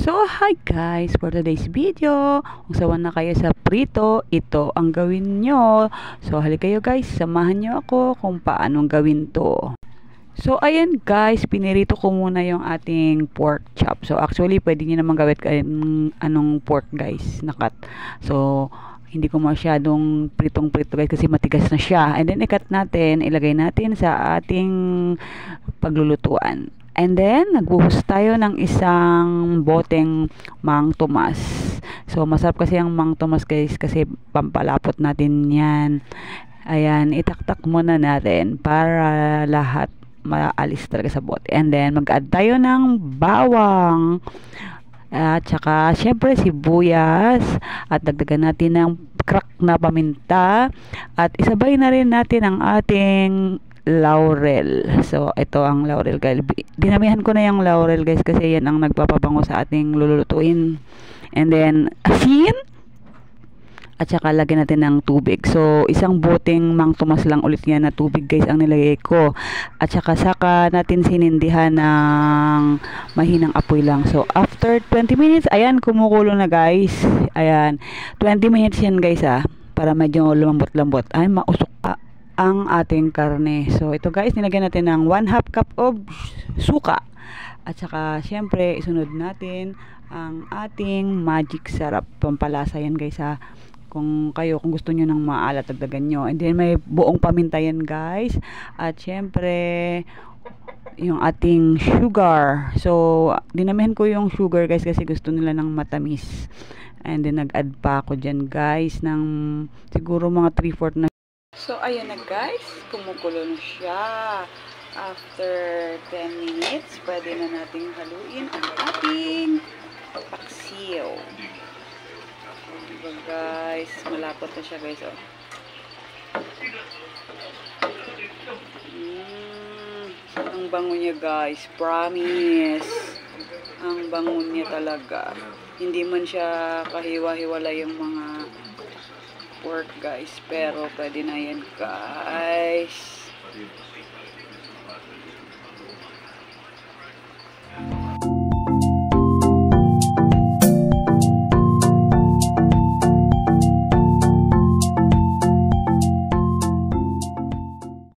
So, hi guys! For today's video, kung sawan na kayo sa prito, ito ang gawin nyo. So, halika kayo guys, samahan nyo ako kung paanong gawin to. So, ayan guys, pinirito ko muna yung ating pork chop. So, actually, pwede nyo naman gawin anong pork guys, nakat. So, hindi ko masyadong pritong-prito guys kasi matigas na siya. And then, ikat natin, ilagay natin sa ating paglulutuan. And then, nagbuhos tayo ng isang boteng Mang Tomas. So, masarap kasi ang Mang Tomas guys kasi pampalapot natin yan. Ayan, itaktak muna natin para lahat maalis talaga sa bote. And then, mag-add tayo ng bawang. At saka, syempre, sibuyas. At dagdagan natin ng crack na paminta. At isabay na rin natin ang ating laurel. So, ito ang laurel guys. Dinamihan ko na yung laurel guys kasi yan ang nagpapabango sa ating lulutuin. And then, asin. At saka lagyan natin ng tubig. So, isang boteng Mang Tomas lang ulit yan na tubig guys ang nilagay ko. At saka natin sinindihan ng mahinang apoy lang. So, after 20 minutes, ayan, kumukulo na guys. Ayan, 20 minutes yan guys para medyo lumambot-lambot. Ay, mausok ang ating karne. So, ito guys, nilagyan natin ng 1/2 cup of suka. At saka, syempre, isunod natin ang ating magic sarap. Pampalasa yan guys kung gusto nyo ng maalat, dagdagan nyo. And then, may buong paminta yan guys. At syempre, yung ating sugar. So, dinamihan ko yung sugar guys kasi gusto nila ng matamis. And then, nag-add pa ako dyan guys ng siguro mga 3/4 na. So, ayan na guys. Kumukulo na siya. After 10 minutes, pwede na nating haluin ang ating paksiw. Diba guys, malapot na siya guys, oh. Ang bango niya guys, promise. Ang bango niya talaga. Hindi man siya kahiwa-hiwala yung mga pork guys, pero pwede na yan guys.